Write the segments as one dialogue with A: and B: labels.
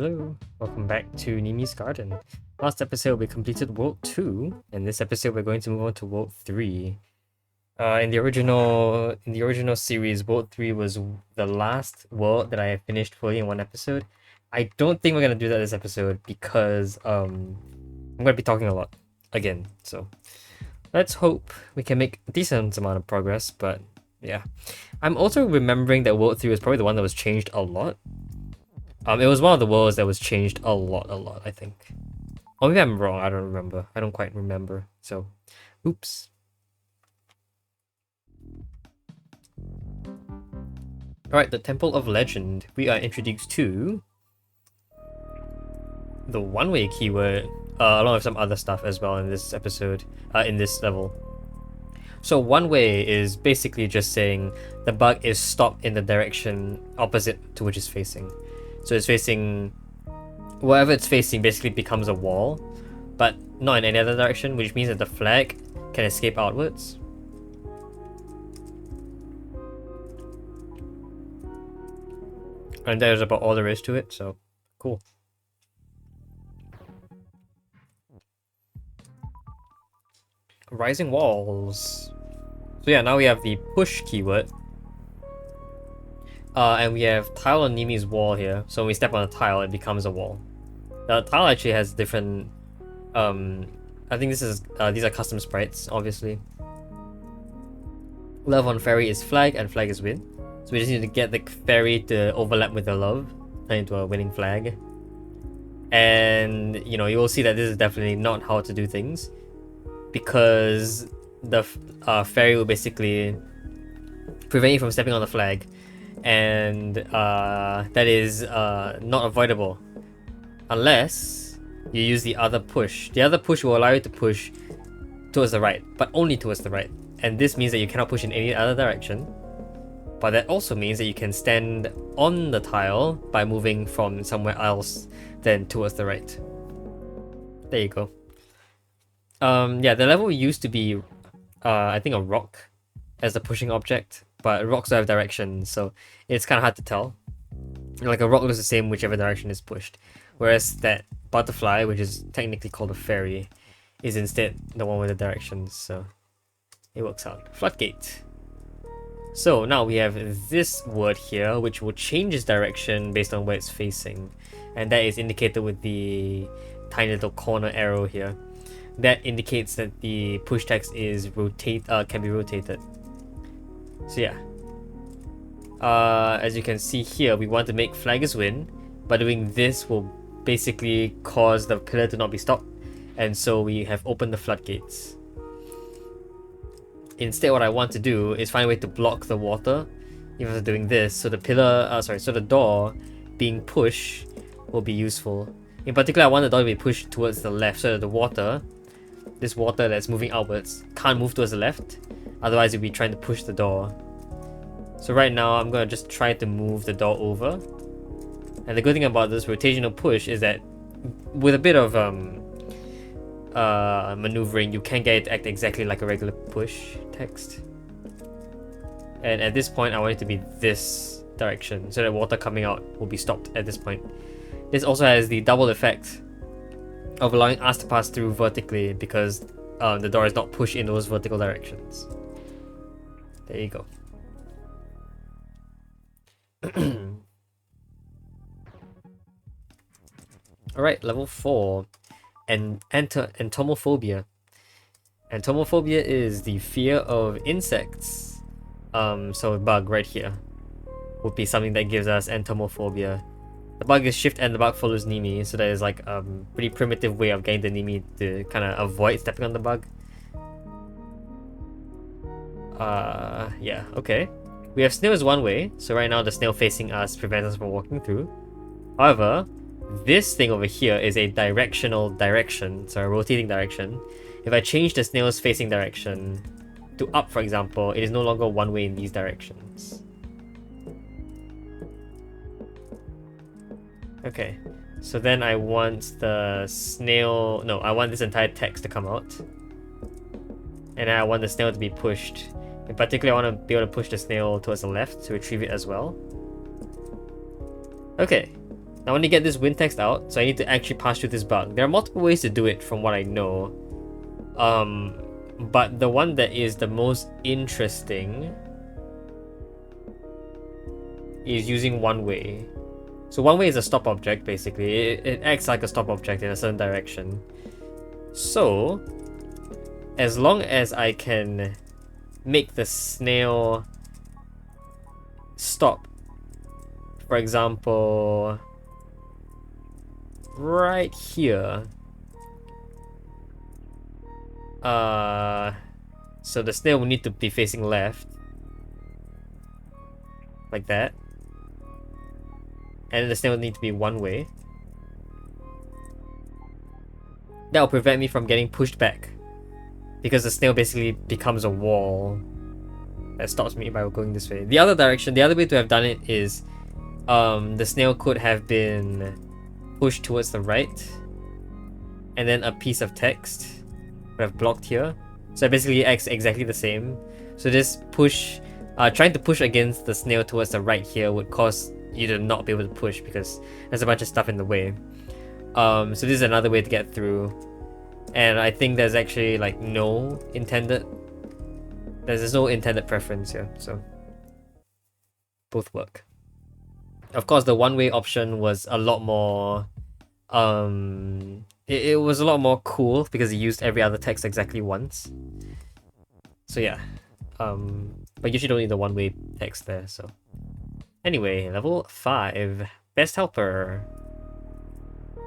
A: Hello, welcome back to Nimi's Garden. Last episode we completed World 2, and this episode we're going to move on to World 3. In the original series, World 3 was the last world that I finished fully in one episode. I don't think we're gonna do that this episode because I'm gonna be talking a lot again. So let's hope we can make a decent amount of progress, but yeah. I'm also remembering that World 3 was probably the one that was changed a lot. It was one of the worlds that was changed a lot, I think. Or maybe I'm wrong, I don't remember. I don't quite remember, so oops. Alright, the Temple of Legend. We are introduced to the one-way keyword, along with some other stuff as well in this episode, in this level. So one-way is basically just saying the bug is stopped in the direction opposite to which it's facing. So it's facing, wherever it's facing basically becomes a wall, but not in any other direction, which means that the flag can escape outwards. And there's about all there is to it, so cool. Rising walls. So yeah, now we have the push keyword. And we have tile on Nimi's wall here. So when we step on a tile, it becomes a wall. The tile actually has different. I think these are custom sprites, obviously. Love on fairy is flag, and flag is win. So we just need to get the fairy to overlap with the love into a winning flag. And you know, you will see that this is definitely not how to do things, because the fairy will basically prevent you from stepping on the flag. And that is not avoidable unless you use the other push. The other push will allow you to push towards the right, but only towards the right. And this means that you cannot push in any other direction. But that also means that you can stand on the tile by moving from somewhere else than towards the right. There you go. Yeah, the level used to be, I think, a rock as the pushing object. But rocks don't have direction, so it's kind of hard to tell. Like a rock looks the same whichever direction is pushed, whereas that butterfly, which is technically called a fairy, is instead the one with the directions, so it works out. Floodgate. So now we have this word here, which will change its direction based on where it's facing, and that is indicated with the tiny little corner arrow here. That indicates that the push text is can be rotated. So yeah, as you can see here, we want to make flaggers win, but doing this will basically cause the pillar to not be stopped, and so we have opened the floodgates. Instead, what I want to do is find a way to block the water, even after doing this, so the door being pushed will be useful. In particular, I want the door to be pushed towards the left, so that this water that's moving outwards can't move towards the left. Otherwise, you'll be trying to push the door. So right now, I'm going to just try to move the door over. And the good thing about this rotational push is that with a bit of maneuvering, you can get it to act exactly like a regular push text. And at this point, I want it to be this direction, so that water coming out will be stopped at this point. This also has the double effect of allowing us to pass through vertically, because the door is not pushed in those vertical directions. There you go. Alright, level 4. Entomophobia. Entomophobia is the fear of insects. So a bug right here would be something that gives us entomophobia. The bug is shift and the bug follows Nimi, so that is like a pretty primitive way of getting the Nimi to kind of avoid stepping on the bug. Yeah, okay. We have snails one way, so right now the snail facing us prevents us from walking through. However, this thing over here is a directional direction, so a rotating direction. If I change the snail's facing direction to up, for example, it is no longer one way in these directions. Okay, so then I want the snail... No, I want this entire text to come out. And I want the snail to be pushed. In particular, I want to be able to push the snail towards the left to retrieve it as well. Okay, I want to get this wind text out, so I need to actually pass through this bug. There are multiple ways to do it from what I know. But the one that is the most interesting is using one way. So one way is a stop object, basically. It acts like a stop object in a certain direction. So, as long as I can make the snail stop, for example, right here. So the snail will need to be facing left, like that. And the snail will need to be one way. That will prevent me from getting pushed back, because the snail basically becomes a wall that stops me by going this way. The other direction, the other way to have done it is the snail could have been pushed towards the right, and then a piece of text would have blocked here. So it basically acts exactly the same. So this push, trying to push against the snail towards the right here would cause you to not be able to push because there's a bunch of stuff in the way. So this is another way to get through. And I think there's actually like there's no intended preference here, so both work. Of course, the one-way option was a lot more it was a lot more cool because it used every other text exactly once. So yeah. But you usually don't need the one-way text there, so. Anyway, level 5. Best helper.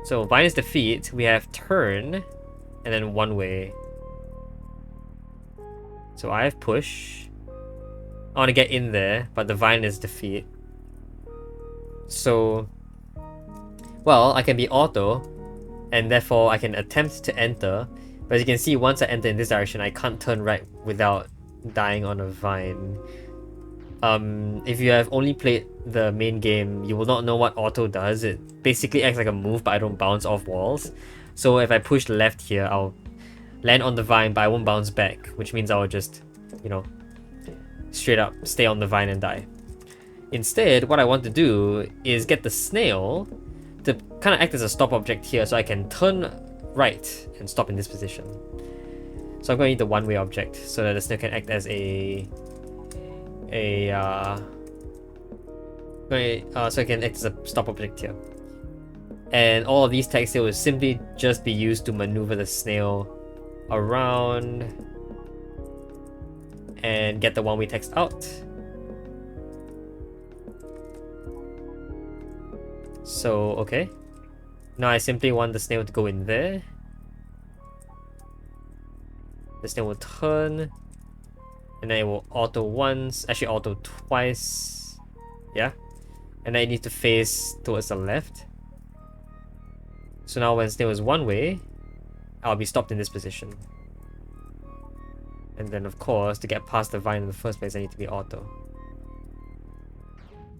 A: So Vine is defeat, we have turn, and then one way. So I have push. I want to get in there, but the Vine is defeat. So, well, I can be auto, and therefore I can attempt to enter. But as you can see, once I enter in this direction, I can't turn right without dying on a Vine. If you have only played the main game, you will not know what auto does. It basically acts like a move, but I don't bounce off walls. So if I push left here, I'll land on the Vine, but I won't bounce back, which means I'll just, you know, straight up stay on the Vine and die. Instead, what I want to do is get the snail to kind of act as a stop object here, so I can turn right and stop in this position. So I'm going to need the one-way object so that the snail can act as so it can act as a stop object here. And all of these texts here will simply just be used to maneuver the snail around and get the one-way text out. So, okay. Now I simply want the snail to go in there. The snail will turn. And then it will auto once. Actually, auto twice. Yeah. And then it needs to face towards the left. So now when snail is one way, I'll be stopped in this position. And then, of course, to get past the Vine in the first place, I need to be auto.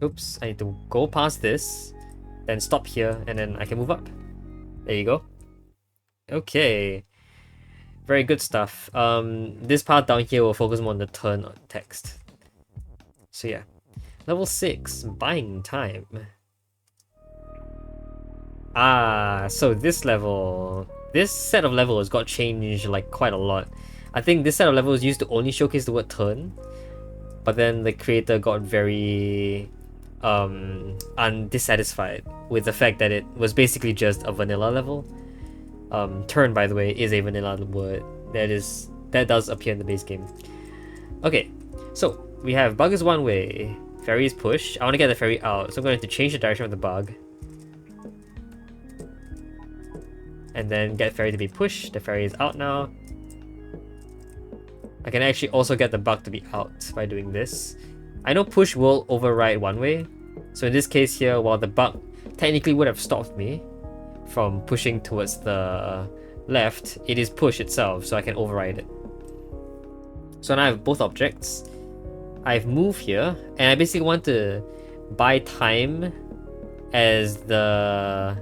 A: Oops, I need to go past this. Then stop here, and then I can move up. There you go. Okay. Very good stuff. This part down here will focus more on the turn text. So yeah. Level 6, buying time. So this set of levels got changed like quite a lot. I think this set of levels used to only showcase the word turn, but then the creator got very undissatisfied with the fact that it was basically just a vanilla level. Turn, by the way, is a vanilla word that does appear in the base game. Okay, so we have bug is one way, ferry is push. I want to get the ferry out, so I'm going to change the direction of the bug. And then get ferry to be push. The ferry is out now. I can actually also get the bug to be out by doing this. I know push will override one way. So in this case here, while the bug technically would have stopped me from pushing towards the left, it is push itself, so I can override it. So now I have both objects. I've moved here, and I basically want to buy time as the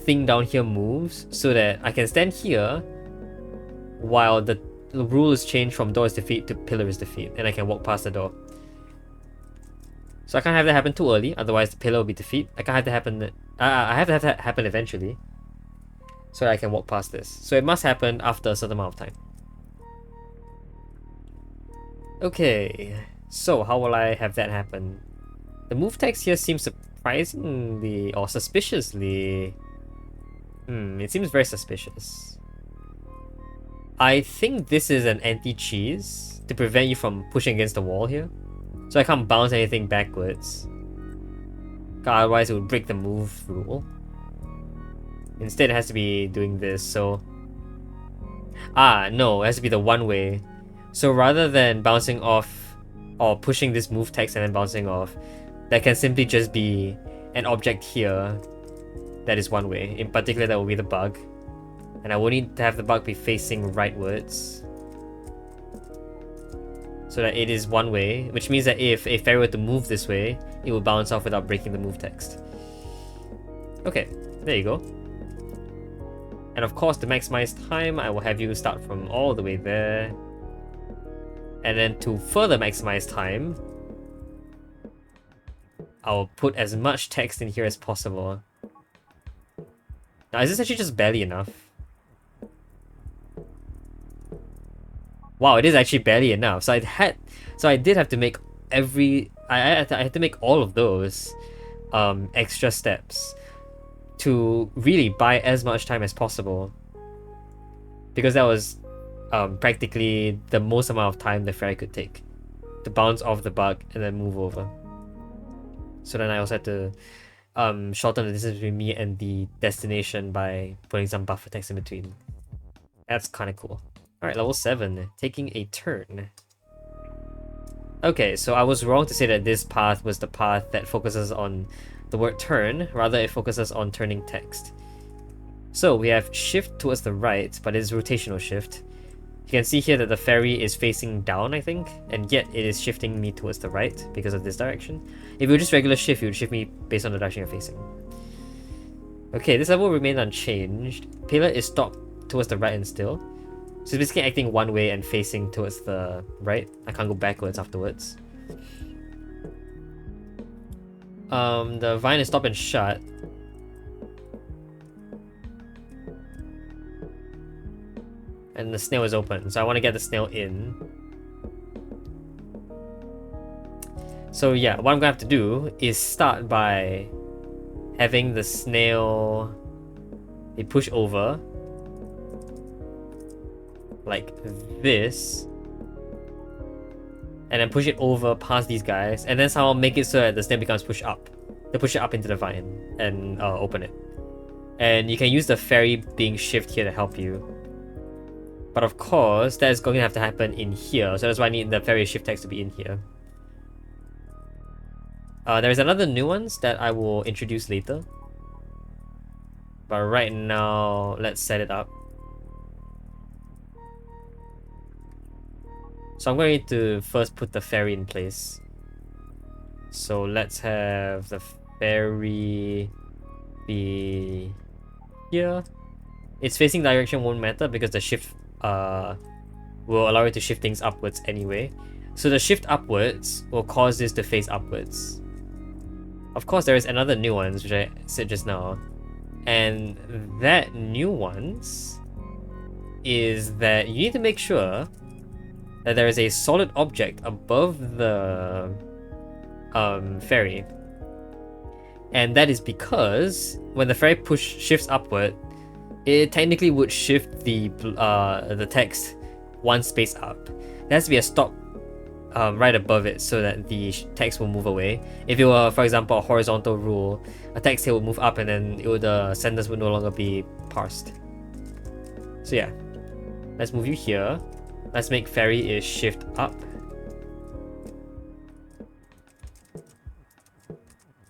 A: thing down here moves, so that I can stand here while the the rule is changed from door is defeat to pillar is defeat, and I can walk past the door. So I can't have that happen too early, otherwise the pillar will be defeat. I can't have that happen. I have to have that happen eventually, so I can walk past this. So it must happen after a certain amount of time. Okay, so how will I have that happen? The move text here seems surprisingly or suspiciously. It seems very suspicious. I think this is an anti-cheese to prevent you from pushing against the wall here. So I can't bounce anything backwards. Otherwise it would break the move rule. Instead it has to be doing this, so... no, it has to be the one way. So rather than bouncing off or pushing this move text and then bouncing off, that can simply just be an object here that is one way. In particular, that will be the bug. And I will need to have the bug be facing rightwards, so that it is one way, which means that if a fairy were to move this way, it will bounce off without breaking the move text. Okay, there you go. And of course, to maximize time, I will have you start from all the way there. And then to further maximize time, I'll put as much text in here as possible. Now, is this actually just barely enough? Wow, it is actually barely enough. So I did have to make I had to make all of those extra steps to really buy as much time as possible, because that was practically the most amount of time the fairy could take to bounce off the bug and then move over. So then I also had to shorten the distance between me and the destination by putting some buffer text in between. That's kind of cool. Alright, level 7, taking a turn. Okay, so I was wrong to say that this path was the path that focuses on the word turn, rather it focuses on turning text. So we have shift towards the right, but it is rotational shift. You can see here that the fairy is facing down, I think, and yet it is shifting me towards the right because of this direction. If it were just regular shift, it would shift me based on the direction you're facing. Okay, this level remained unchanged. Pillar is stopped towards the right and still. So it's basically acting one way and facing towards the right. I can't go backwards afterwards. The vine is stopped and shut. And the snail is open, so I want to get the snail in. So yeah, what I'm gonna have to do is start by having the snail be pushed over like this, and then push it over past these guys, and then somehow make it so that the snail becomes pushed up. They push it up into the vine and open it. And you can use the fairy being shift here to help you. But of course, that is going to have to happen in here, so that's why I need the fairy shift text to be in here. There is another nuance that I will introduce later. But right now, let's set it up. So I'm going to first put the fairy in place. So let's have the fairy be here. Its facing direction won't matter because the shift will allow it to shift things upwards anyway. So the shift upwards will cause this to face upwards. Of course, there is another nuance which I said just now, and that nuance is that you need to make sure that there is a solid object above the fairy, and that is because when the fairy shifts upward, it technically would shift the text one space up. There has to be a stop right above it so that the text will move away. If it were, for example, a horizontal rule, a text here would move up and then the sentence would no longer be parsed. So yeah, let's move you here. Let's make fairy is shift up.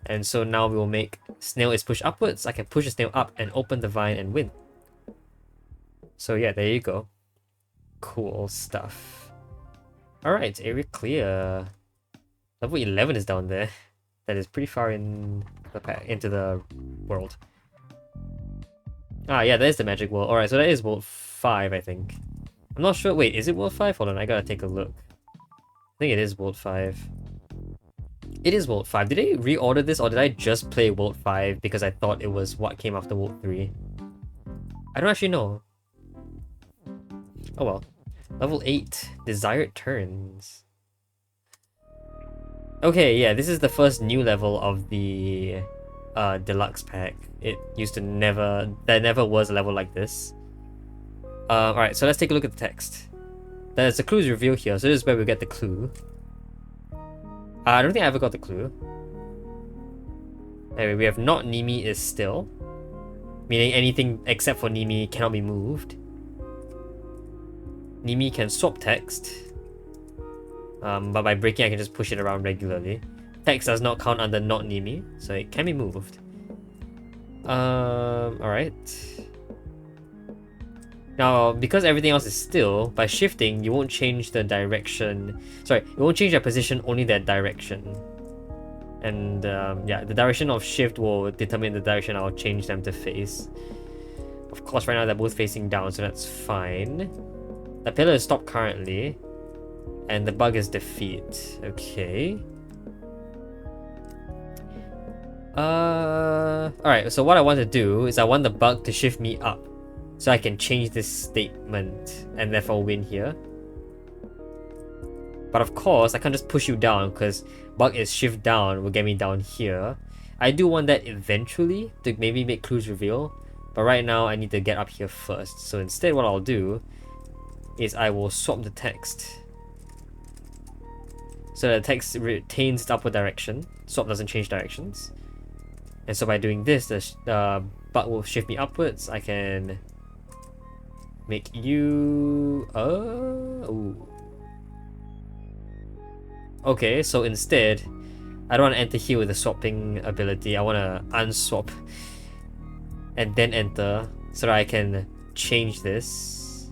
A: And so now we will make snail is push upwards. I can push the snail up and open the vine and win. So yeah, there you go. Cool stuff. Alright, area clear. Level 11 is down there. That is pretty far into the world. Ah yeah, that is the magic world. Alright, so that is world 5, I think. I'm not sure. Wait, is it World 5? Hold on, I gotta take a look. I think it is World 5. It is World 5. Did they reorder this, or did I just play World 5 because I thought it was what came after World 3? I don't actually know. Oh well. Level 8. Desired turns. Okay, yeah, this is the first new level of the Deluxe pack. It used to never... There never was a level like this. Alright, so let's take a look at the text. There's a clues reveal here, so this is where we get the clue. I don't think I ever got the clue. Anyway, we have not Nimi is still. Meaning anything except for Nimi cannot be moved. Nimi can swap text. But by breaking I can just push it around regularly. Text does not count under not Nimi, so it can be moved. Alright. Now, because everything else is still, by shifting, you won't change the direction. Sorry, you won't change their position, only their direction. And yeah, the direction of shift will determine the direction I'll change them to face. Of course, right now they're both facing down, so that's fine. The pillar is stopped currently, and the bug is defeat. Okay. Alright, so what I want to do is I want the bug to shift me up, so I can change this statement and therefore win here. But of course, I can't just push you down because bug is shift down will get me down here. I do want that eventually to maybe make clues reveal, but right now I need to get up here first. So instead what I'll do is I will swap the text. So the text retains its upward direction. Swap doesn't change directions. And so by doing this, the bug will shift me upwards. I can make you... Ooh. Okay, so instead, I don't want to enter here with the swapping ability. I want to unswap and then enter so that I can change this.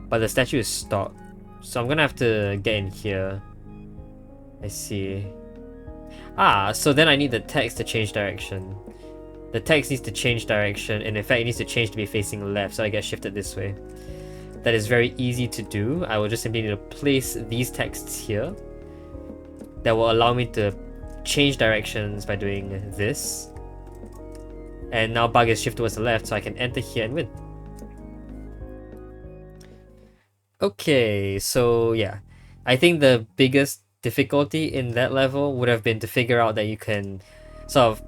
A: But the statue is stopped, so I'm gonna have to get in here. I see. So then I need the text to change direction. The text needs to change direction, and in fact it needs to change to be facing left, so I get shifted this way. That is very easy to do. I will just simply need to place these texts here. That will allow me to change directions by doing this. And now bug is shifted towards the left, so I can enter here and win. Okay, so yeah. I think the biggest difficulty in that level would have been to figure out that you can sort of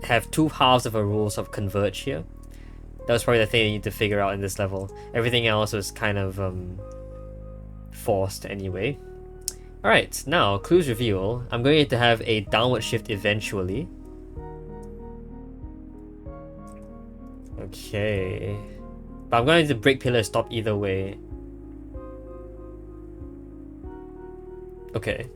A: have two halves of a rule sort of converge here. That was probably the thing you need to figure out in this level. Everything else was kind of forced anyway. Alright, now clues reveal. I'm going to have a downward shift eventually. Okay. But I'm going to break pillar stop either way. Okay.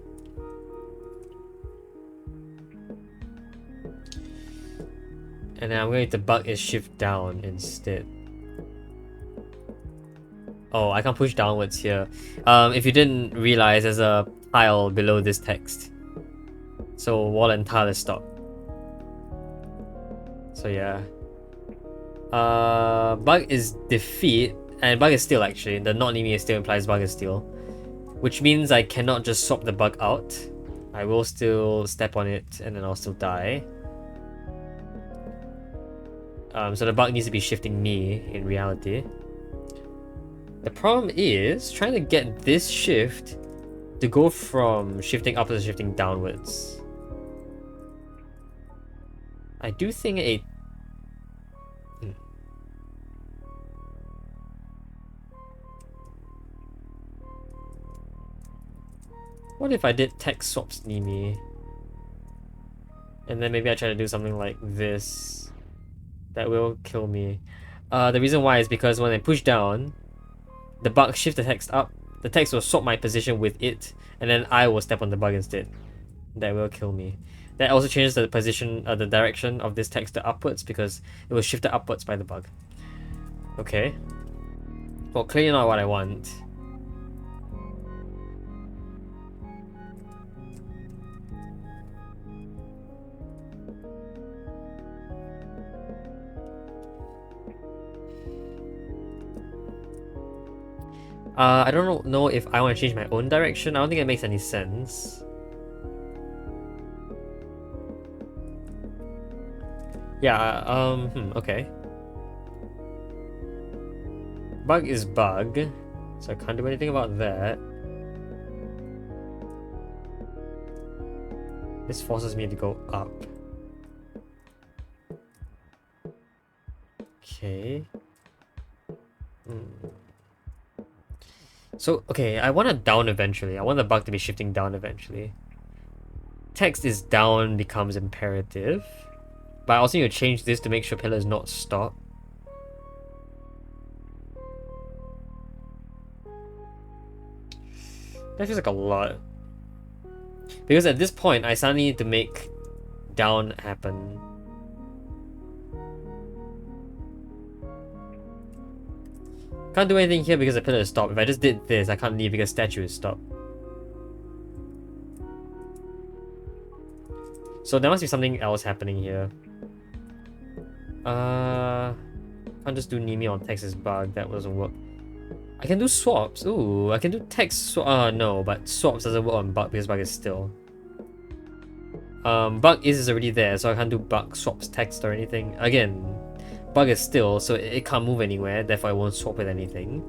A: And then I'm going to bug is shift down instead. Oh, I can't push downwards here. If you didn't realize, there's a tile below this text. So wall and tile is stopped. So yeah. Bug is defeat, and bug is steal actually. The not Nimi still implies bug is steal. Which means I cannot just swap the bug out. I will still step on it and then I'll still die. So the bug needs to be shifting me in reality. The problem is trying to get this shift to go from shifting upwards to shifting downwards. I do think a... What if I did text swaps Nimi? And then maybe I try to do something like this. That will kill me. The reason why is because when I push down, the bug shifts the text up. The text will swap my position with it, and then I will step on the bug instead. That will kill me. That also changes the position, the direction of this text to upwards because it was shifted upwards by the bug. Okay. Well, clearly not what I want. I don't know if I want to change my own direction. I don't think it makes any sense. Yeah, okay. Bug is bug, so I can't do anything about that. This forces me to go up. Okay. So, okay, I want it down eventually. I want the bug to be shifting down eventually. Text is down becomes imperative. But I also need to change this to make sure pillar is not stop. That feels like a lot. Because at this point, I suddenly need to make down happen. Can't do anything here because the pillar is stopped. If I just did this, I can't leave because statue is stopped. So there must be something else happening here. Can't just do Nimi on Texas bug. That doesn't work. I can do swaps. Ooh, I can do text. No, but swaps doesn't work on bug because bug is still. Bug is already there, so I can't do bug swaps text or anything. Again, bug is still, so it can't move anywhere. Therefore, I won't swap with anything.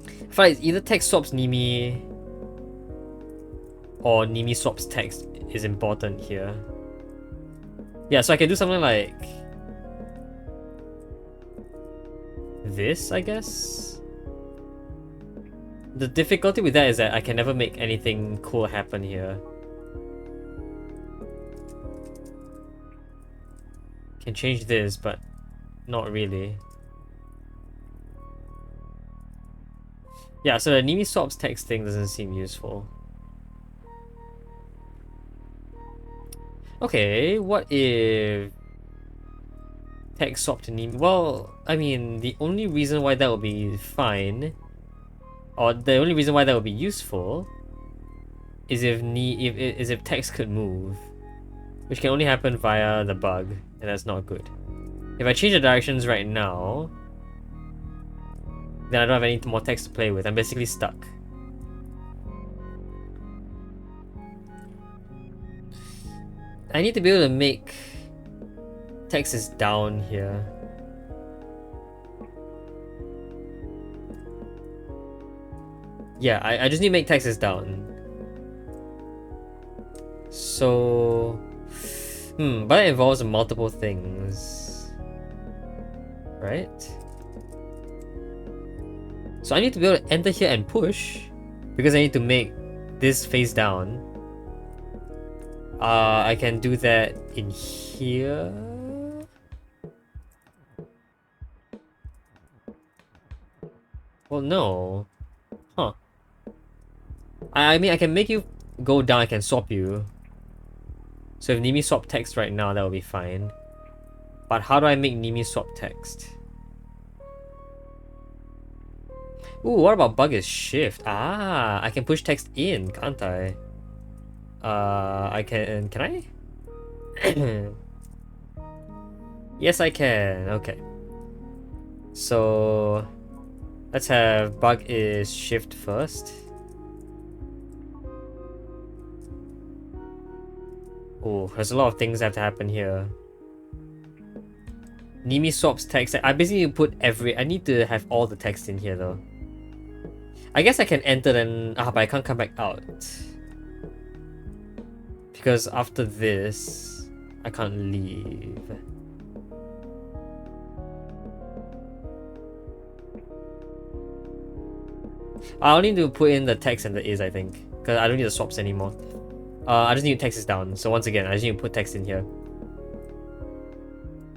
A: I feel like either text swaps Nimi or Nimi swaps text is important here. Yeah, so I can do something like this, I guess. The difficulty with that is that I can never make anything cool happen here. Can change this, but not really. Yeah, so the Nimi swaps text thing doesn't seem useful. Okay, what if text swap to Nimi? Well, I mean, the only reason why that would be fine, or the only reason why that would be useful, is if text could move, which can only happen via the bug, and that's not good. If I change the directions right now, then I don't have any more text to play with. I'm basically stuck. I need to be able to make Texas down here. Yeah, I just need to make Texas down. So... but that involves multiple things. Right? So I need to be able to enter here and push, because I need to make this face down. I can do that in here. Well, no. Huh. I mean, I can make you go down, I can swap you. So if Nimi swap text right now, that will be fine. But how do I make Nimi swap text? Ooh, what about bug is shift? Ah, I can push text in, can't I? I can I? Yes, I can. Okay. So let's have bug is shift first. Oh, there's a lot of things that have to happen here. Nimi swaps text. I basically put I need to have all the text in here though. I guess I can enter then, but I can't come back out. Because after this, I can't leave. I'll need to put in the text and the is, I think. Because I don't need the swaps anymore. I just need text is down. So once again, I just need to put text in here.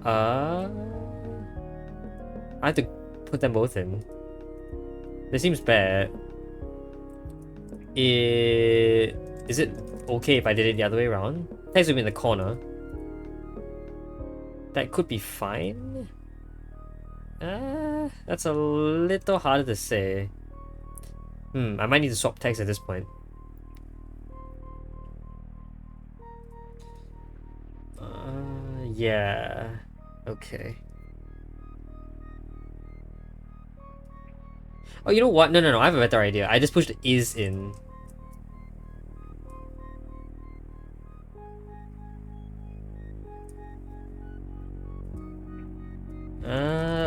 A: I have to put them both in. This seems bad. Is it okay if I did it the other way around? Text will be in the corner. That could be fine. That's a little harder to say. I might need to swap text at this point. Yeah. Okay. Oh, you know what? No. I have a better idea. I just pushed is in.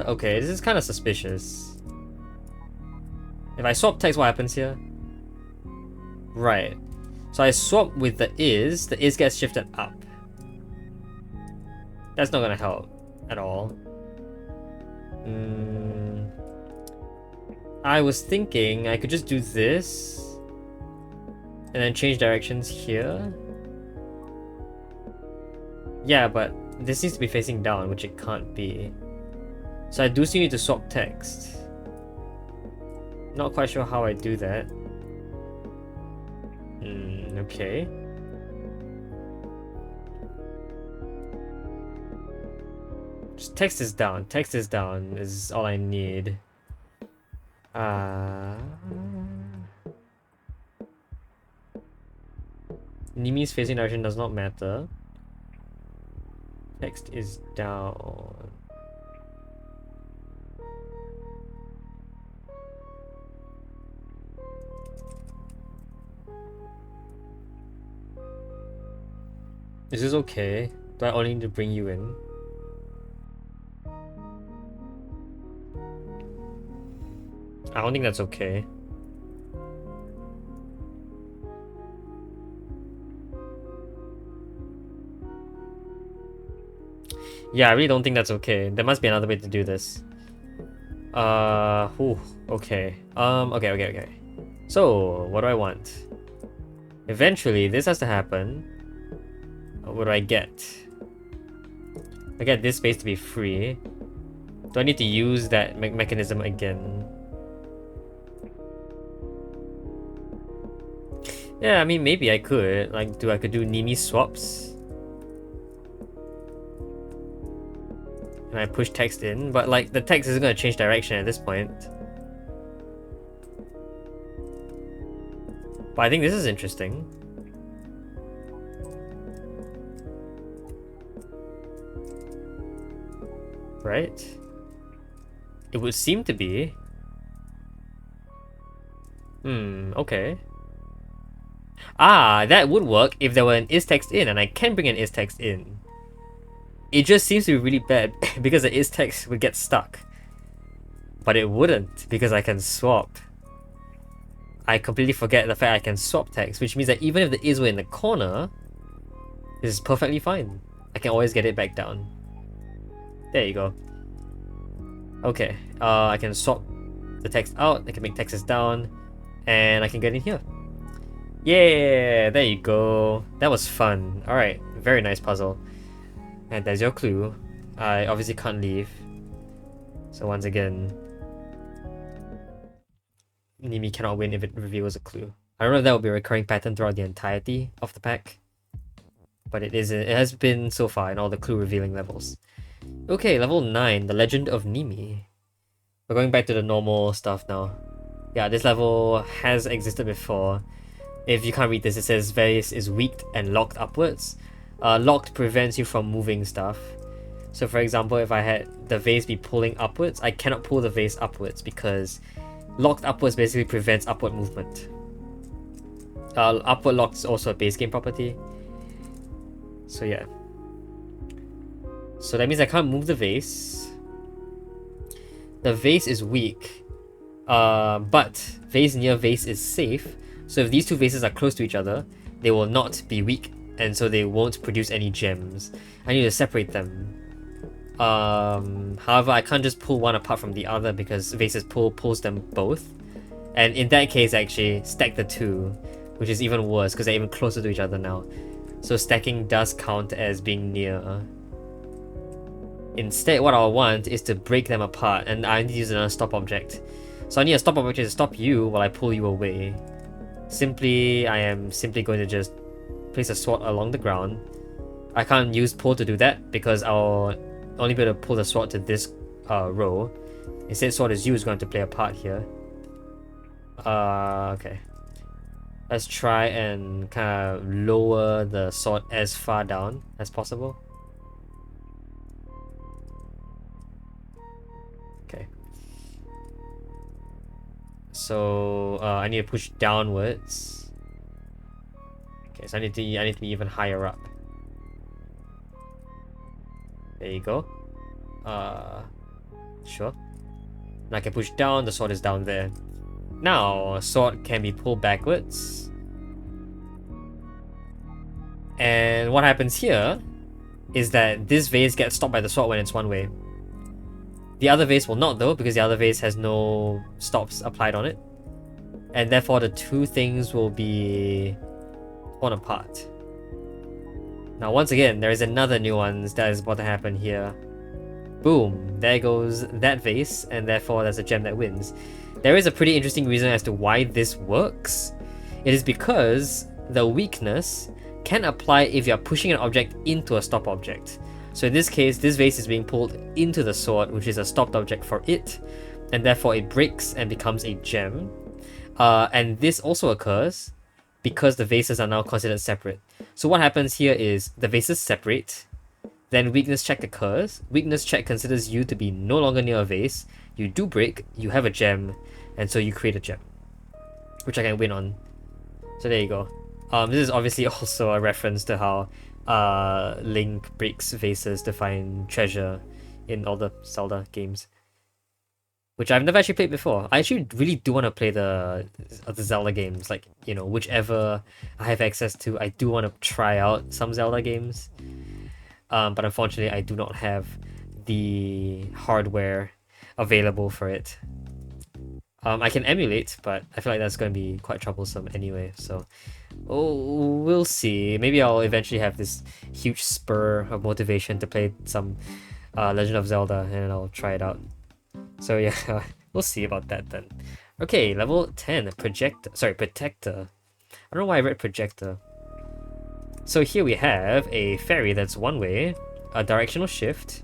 A: Okay, this is kind of suspicious. If I swap text, what happens here? Right. So I swap with the is gets shifted up. That's not gonna help at all. I was thinking I could just do this and then change directions here. Yeah, but this needs to be facing down, which it can't be. So I do still need to swap text. Not quite sure how I do that. Okay. Just text is down. Text is down is all I need. Nimi's facing direction does not matter. Text is down. Is this okay? Do I only need to bring you in? I don't think that's okay. Yeah, I really don't think that's okay. There must be another way to do this. Okay. Okay. So, what do I want? Eventually, this has to happen. What do I get? I get this space to be free. Do I need to use that mechanism again? Yeah, I mean, maybe I could. Like, I could do Nimi swaps. And I push text in, but like, the text isn't going to change direction at this point. But I think this is interesting. Right? It would seem to be. Okay. That would work if there were an is text in, and I can bring an is text in. It just seems to be really bad because the is text would get stuck. But it wouldn't because I can swap. I completely forget the fact I can swap text, which means that even if the is were in the corner, this is perfectly fine. I can always get it back down. There you go. Okay, I can swap the text out, I can make texts down, and I can get in here. Yeah, there you go. That was fun. Alright, very nice puzzle. And there's your clue. I obviously can't leave. So once again, Nimi cannot win if it reveals a clue. I don't know if that will be a recurring pattern throughout the entirety of the pack. But it has been so far in all the clue revealing levels. Okay, level 9, The Legend of Nimi. We're going back to the normal stuff now. Yeah, this level has existed before. If you can't read this, it says vase is weaked and locked upwards. Locked prevents you from moving stuff. So for example, if I had the vase be pulling upwards, I cannot pull the vase upwards because locked upwards basically prevents upward movement. Upward lock is also a base game property. So yeah. So that means I can't move the vase. The vase is weak. But vase near vase is safe. So if these two vases are close to each other, they will not be weak, and so they won't produce any gems. I need to separate them. However, I can't just pull one apart from the other because vases pulls them both. And in that case, actually, stack the two, which is even worse because they're even closer to each other now. So stacking does count as being near. Instead, what I want is to break them apart, and I need to use another stop object. So I need a stop object to stop you while I pull you away. I am simply going to just place a sword along the ground. I can't use pull to do that because I'll only be able to pull the sword to this row. Instead, sword is you is going to play a part here. Okay. Let's try and kind of lower the sword as far down as possible. Okay. So I need to push downwards. Okay, so I need to be even higher up. There you go. Sure. And I can push down, the sword is down there. Now, sword can be pulled backwards. And what happens here is that this vase gets stopped by the sword when it's one way. The other vase will not though, because the other vase has no stops applied on it. And therefore the two things will be torn apart. Now once again, there is another nuance that is about to happen here. Boom, there goes that vase, and therefore there's a gem that wins. There is a pretty interesting reason as to why this works. It is because the weakness can apply if you're pushing an object into a stop object. So in this case, this vase is being pulled into the sword, which is a stopped object for it, and therefore it breaks and becomes a gem. And this also occurs because the vases are now considered separate. So what happens here is the vases separate, then weakness check occurs. Weakness check considers you to be no longer near a vase. You do break, you have a gem, and so you create a gem, which I can win on. So there you go. This is obviously also a reference to how Link breaks vases to find treasure in all the Zelda games, which I've never actually played before. I actually really do want to play the Zelda games, like, you know, whichever I have access to. I do want to try out some Zelda games, but unfortunately I do not have the hardware available for it. I can emulate, but I feel like that's going to be quite troublesome anyway, so we'll see. Maybe I'll eventually have this huge spur of motivation to play some Legend of Zelda, and I'll try it out. So yeah, we'll see about that then. Okay, level 10, Protector. I don't know why I read Projector. So here we have a fairy that's one way, a directional shift,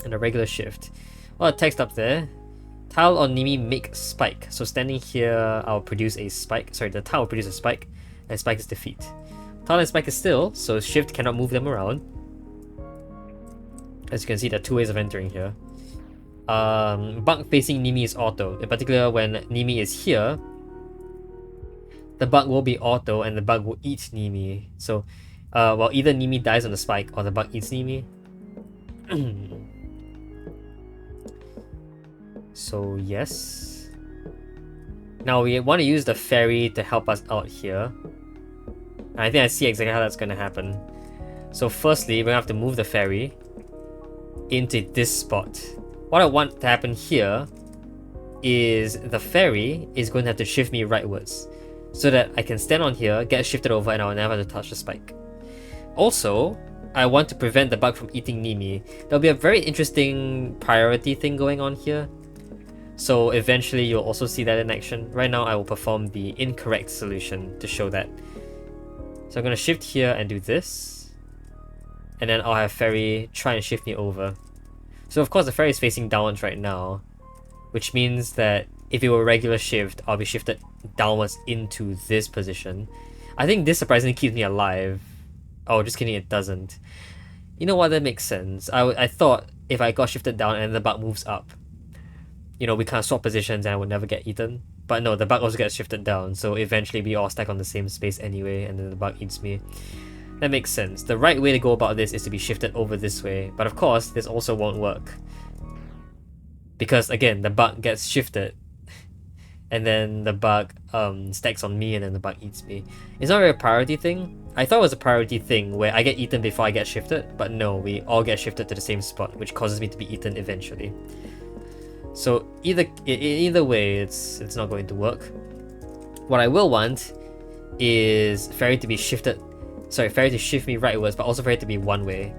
A: and a regular shift. Well, text up there. Tile on Nimi make spike. So standing here, I'll produce a spike. Sorry, the tile will produce a spike, and spike is defeat. Tile and spike is still, so shift cannot move them around. As you can see, there are two ways of entering here. Bug facing Nimi is auto. In particular, when Nimi is here, the bug will be auto, and the bug will eat Nimi. So, well, either Nimi dies on the spike, or the bug eats Nimi. So yes. Now we want to use the fairy to help us out here. And I think I see exactly how that's going to happen. So firstly, we're going to have to move the fairy into this spot. What I want to happen here is the fairy is going to have to shift me rightwards, so that I can stand on here, get shifted over, and I'll never have to touch the spike. Also, I want to prevent the bug from eating Nimi. There'll be a very interesting priority thing going on here. So eventually you'll also see that in action. Right now I will perform the incorrect solution to show that. So I'm going to shift here and do this. And then I'll have fairy try and shift me over. So of course the fairy is facing downwards right now, which means that if it were a regular shift, I'll be shifted downwards into this position. I think this surprisingly keeps me alive. Oh, just kidding, it doesn't. You know what, that makes sense. I thought if I got shifted down and the bug moves up, you know, we kind of swap positions and I would never get eaten. But no, the bug also gets shifted down, so eventually we all stack on the same space anyway, and then the bug eats me. That makes sense. The right way to go about this is to be shifted over this way, but of course, this also won't work. Because again, the bug gets shifted, and then the bug stacks on me, and then the bug eats me. It's not really a priority thing. I thought it was a priority thing where I get eaten before I get shifted, but no, we all get shifted to the same spot, which causes me to be eaten eventually. So either way, it's not going to work. What I will want is fairy to shift me rightwards, but also fairy to be one way.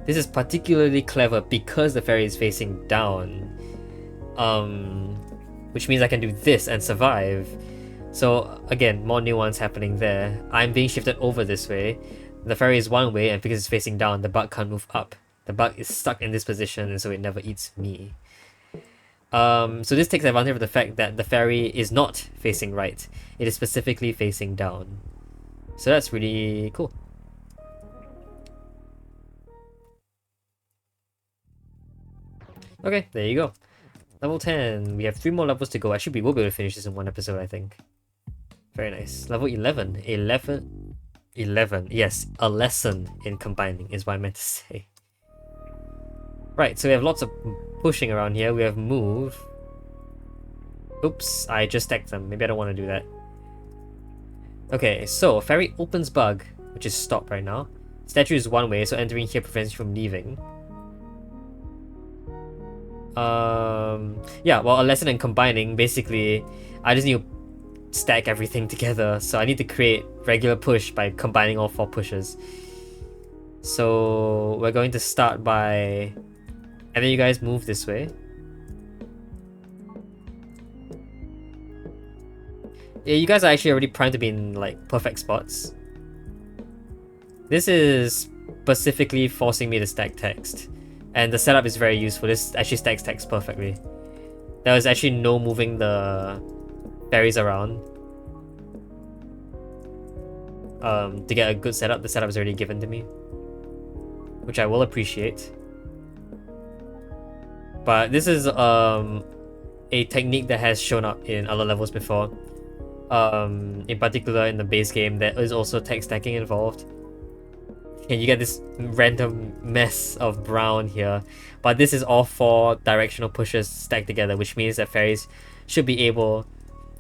A: This is particularly clever because the fairy is facing down, which means I can do this and survive. So again, more nuance happening there. I'm being shifted over this way. The fairy is one way, and because it's facing down, the bug can't move up. The bug is stuck in this position, and so it never eats me. So this takes advantage of the fact that the fairy is not facing right. It is specifically facing down. So that's really cool. Okay, there you go. Level 10. We have 3 more levels to go. We will be able to finish this in one episode, I think. Very nice. Level 11. 11. Yes, a lesson in combining is what I meant to say. Right, so we have lots of pushing around here. We have move. Oops, I just stacked them. Maybe I don't want to do that. Okay, so fairy opens bug, which is stop right now. Statue is one way, so entering here prevents you from leaving. Yeah, well, a lesson in combining, basically, I just need to stack everything together. So I need to create regular push by combining all 4 pushes. So we're going to start by having you guys move this way. Yeah, you guys are actually already primed to be in like perfect spots. This is specifically forcing me to stack text. And the setup is very useful. This actually stacks text perfectly. There was actually no moving the fairies around. To get a good setup, the setup is already given to me, which I will appreciate. But this is a technique that has shown up in other levels before. In particular in the base game, there is also text stacking involved. And you get this random mess of brown here. But this is all 4 directional pushes stacked together, which means that fairies should be able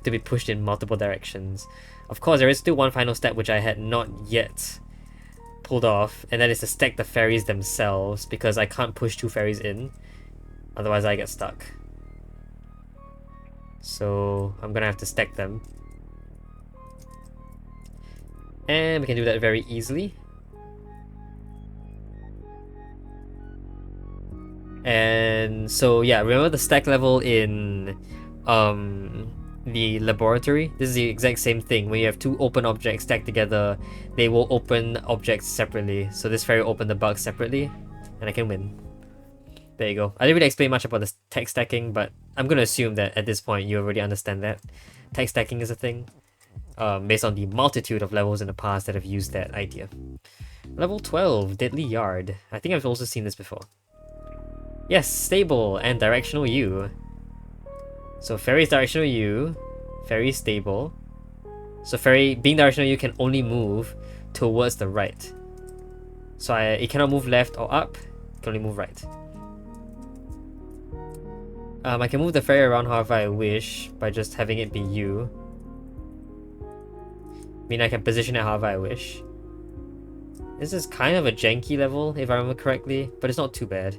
A: to be pushed in multiple directions. Of course, there is still one final step which I had not yet pulled off, and that is to stack the fairies themselves, because I can't push 2 fairies in, otherwise I get stuck. So I'm gonna have to stack them. And we can do that very easily. And so yeah, remember the stack level in the laboratory? This is the exact same thing. When you have 2 open objects stacked together, they will open objects separately. So this fairy opened the bug separately, and I can win. There you go. I didn't really explain much about the text stacking, but I'm gonna assume that at this point you already understand that text stacking is a thing, based on the multitude of levels in the past that have used that idea. Level 12, Deadly Yard. I think I've also seen this before. Yes, stable and directional U. So fairy is directional U, fairy is stable. So fairy being directional U can only move towards the right. So it cannot move left or up, it can only move right. I can move the fairy around however I wish by just having it be U. I mean, I can position it however I wish. This is kind of a janky level, if I remember correctly, but it's not too bad.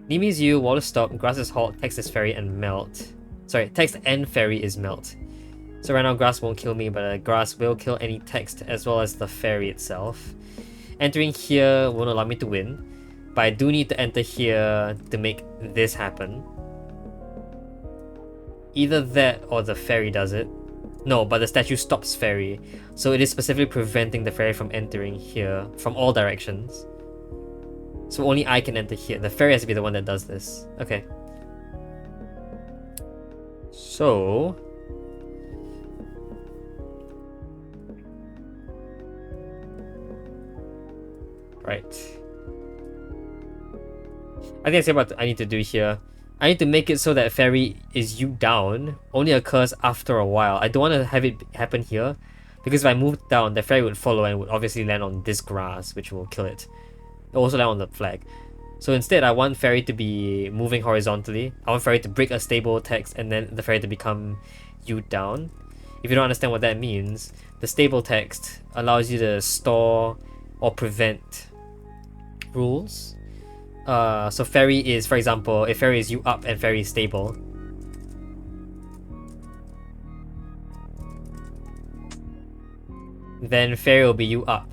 A: Nimi is U, water stop, grass is halt, text is fairy, and melt. Sorry, text and fairy is melt. So right now grass won't kill me, but grass will kill any text as well as the fairy itself. Entering here won't allow me to win, but I do need to enter here to make this happen. Either that or the fairy does it. No, but the statue stops fairy, so it is specifically preventing the fairy from entering here from all directions. So only I can enter here. The fairy has to be the one that does this. Okay. So... right. I think I see what I need to do here. I need to make it so that fairy is U down only occurs after a while. I don't want to have it happen here, because if I move down, the fairy would follow and would obviously land on this grass, which will kill it. It'll also land on the flag. So instead, I want fairy to be moving horizontally. I want fairy to break a stable text and then the fairy to become U down. If you don't understand what that means, the stable text allows you to store or prevent rules. So fairy is, for example, if fairy is U up and fairy is stable, then fairy will be U up.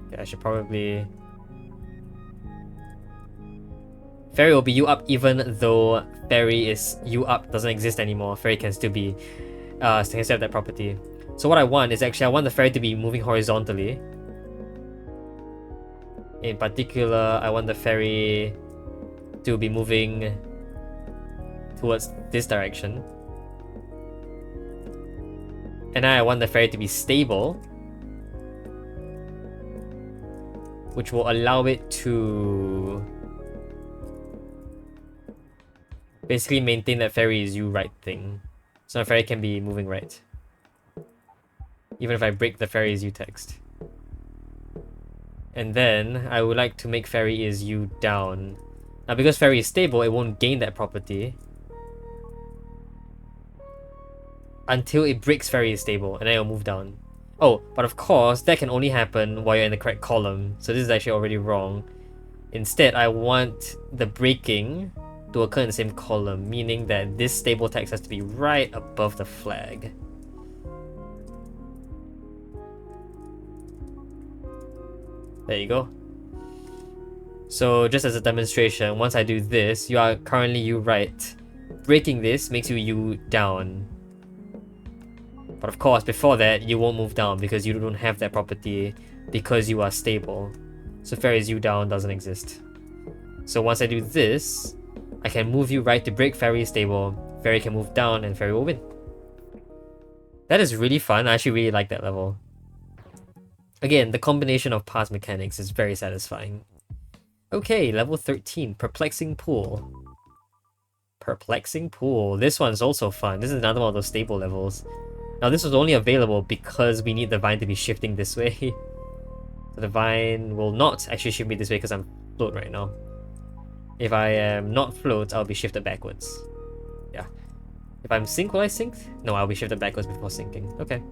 A: Okay, I should probably... fairy will be U up even though fairy is U up doesn't exist anymore. Fairy can still be can still have that property. So what I want is actually I want the fairy to be moving horizontally. In particular, I want the fairy to be moving towards this direction. And I want the fairy to be stable, which will allow it to Basically maintain that ferry is you right thing. So my ferry can be moving right. Even if I break the ferry is you text. And then I would like to make ferry is you down. Now because ferry is stable, it won't gain that property until it breaks ferry is stable, and then it'll move down. Oh, but of course, that can only happen while you're in the correct column, so this is actually already wrong. Instead, I want the breaking to occur in the same column, meaning that this stable text has to be right above the flag. There you go. So just as a demonstration, once I do this, you are currently you right. Breaking this makes you down. But of course, before that, you won't move down because you don't have that property because you are stable. So ferry is you down doesn't exist. So once I do this, I can move you right to break ferry is stable. Ferry can move down and ferry will win. That is really fun. I actually really like that level. Again, the combination of past mechanics is very satisfying. Okay, level 13, Perplexing Pool. Perplexing Pool. This one's also fun. This is another one of those stable levels. Now this was only available because we need the vine to be shifting this way. So the vine will not actually shift me this way because I'm float right now. If I am not float, I'll be shifted backwards. Yeah. If I'm sync, will I sync? No, I'll be shifted backwards before sinking. Okay.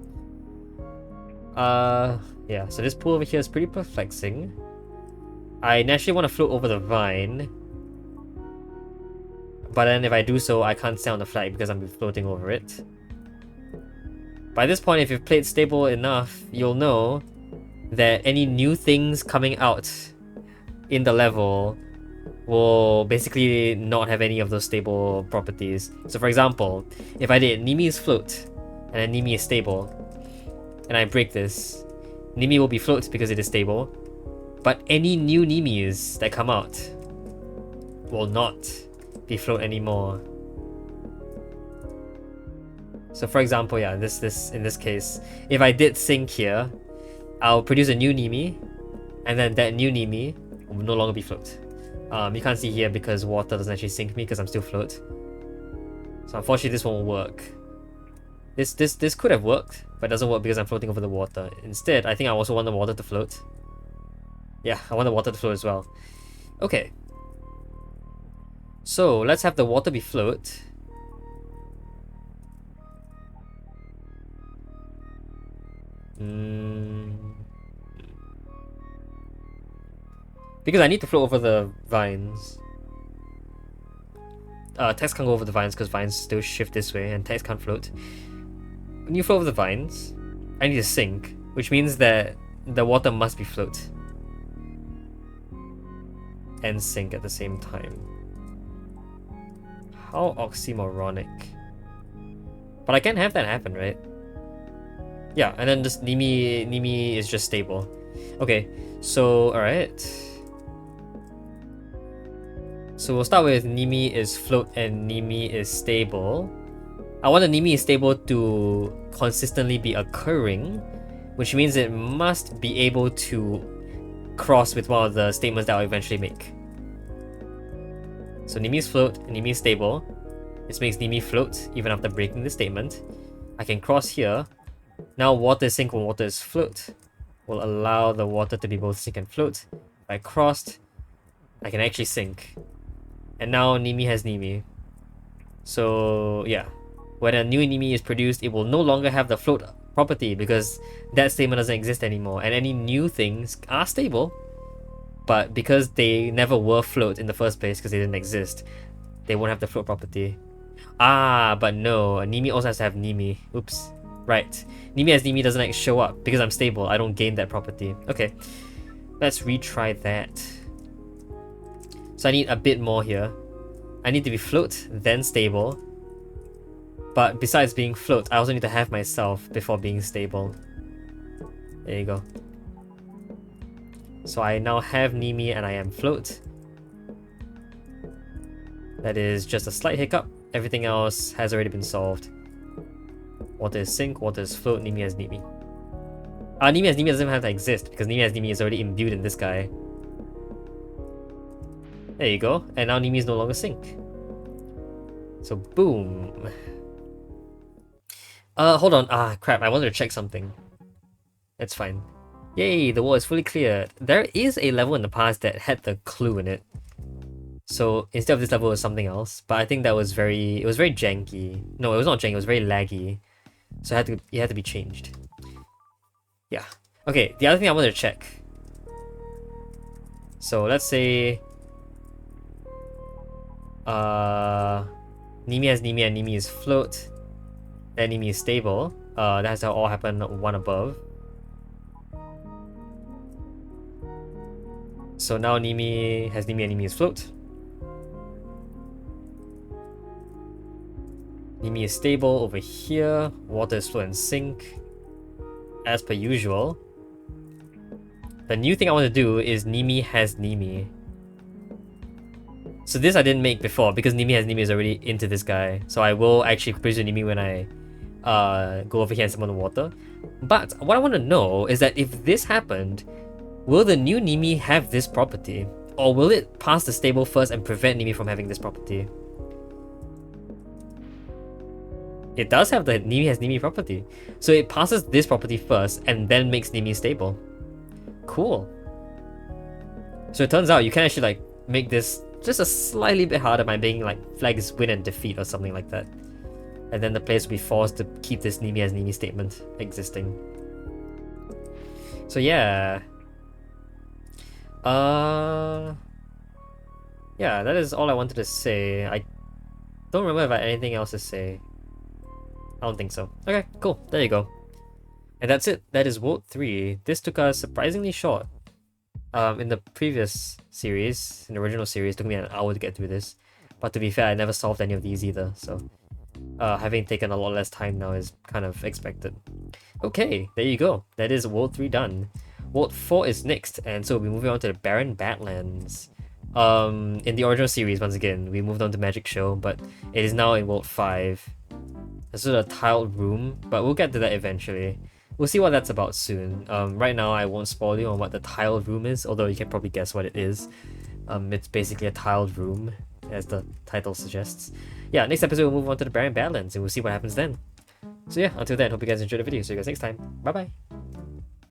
A: Yeah, so this pool over here is pretty perplexing. I naturally want to float over the vine. But then if I do so, I can't stay on the flag because I'm floating over it. By this point, if you've played stable enough, you'll know that any new things coming out in the level will basically not have any of those stable properties. So for example, if I did Nimi is float, and then Nimi is stable, and I break this, Nimi will be float because it is stable, but any new Nimis that come out will not be float anymore. So for example, yeah, in this case, if I did sync here, I'll produce a new Nimi, and then that new Nimi will no longer be float. You can't see here because water doesn't actually sink me because I'm still float. So unfortunately this won't work. This could have worked, but it doesn't work because I'm floating over the water. Instead, I think I also want the water to float. Yeah, I want the water to float as well. Okay. So let's have the water be float. Because I need to float over the vines. Text can't go over the vines because vines still shift this way and text can't float. When you float over the vines, I need to sink, which means that the water must be float. And sink at the same time. How oxymoronic. But I can't have that happen, right? Yeah, and then just Nimi is just stable. Okay, so alright. So we'll start with Nimi is float and Nimi is stable. I want the Nimi is stable to consistently be occurring, which means it must be able to cross with one of the statements that I'll eventually make. So Nimi is float and Nimi is stable. This makes Nimi float even after breaking the statement. I can cross here. Now water is sink when water is float. Will allow the water to be both sink and float. If I crossed, I can actually sink. And now Nimi has Nimi. So yeah, when a new Nimi is produced, it will no longer have the float property because that statement doesn't exist anymore. And any new things are stable, but because they never were float in the first place because they didn't exist, they won't have the float property. Ah, but no, a Nimi also has to have Nimi. Oops. Right. Nimi as Nimi doesn't like show up because I'm stable. I don't gain that property. Okay. Let's retry that. So I need a bit more here. I need to be float, then stable. But besides being float, I also need to have myself before being stable. There you go. So I now have Nimi and I am float. That is just a slight hiccup. Everything else has already been solved. Water is sink, water is float, Nimi has Nimi. Nimi as Nimi doesn't have to exist because Nimi as Nimi is already imbued in this guy. There you go. And now Nimi is no longer sink. So boom. Hold on. Ah, crap. I wanted to check something. It's fine. Yay, the wall is fully cleared. There is a level in the past that had the clue in it. So instead of this level, it was something else. But I think that was it was very janky. No, it was not janky, it was very laggy. So it had to be changed. Yeah. Okay, the other thing I wanted to check. So let's say Nimi has Nimi and Nimi is float. Then Nimi is stable. That has to all happen one above. So now Nimi has Nimi and Nimi is float. Nimi is stable over here. Water is float and sink. As per usual. The new thing I want to do is Nimi has Nimi. So this I didn't make before because Nimi has Nimi is already into this guy. So I will actually produce Nimi when I go over here and summon the water. But what I want to know is that if this happened, will the new Nimi have this property? Or will it pass the stable first and prevent Nimi from having this property? It does have the Nimi has Nimi property. So it passes this property first and then makes Nimi stable. Cool. So it turns out you can actually like make this just a slightly bit harder by making like flags win and defeat or something like that. And then the players will be forced to keep this Nimi as Nimi statement existing. So yeah. Yeah, that is all I wanted to say. I don't remember if I had anything else to say. I don't think so. Okay, cool. There you go. And that's it. That is World 3. This took us surprisingly short. In the previous series, in the original series, it took me an hour to get through this. But to be fair, I never solved any of these either, so having taken a lot less time now is kind of expected. Okay, there you go. That is World 3 done. World 4 is next, and so we'll be moving on to the Barren Badlands. In the original series, once again, we moved on to Magic Show, but it is now in World 5. This is a tiled room, but we'll get to that eventually. We'll see what that's about soon. Right now, I won't spoil you on what the tiled room is, although you can probably guess what it is. It's basically a tiled room, as the title suggests. Yeah, next episode we'll move on to the Barren Badlands, and we'll see what happens then. So yeah, until then, hope you guys enjoyed the video. See you guys next time. Bye bye!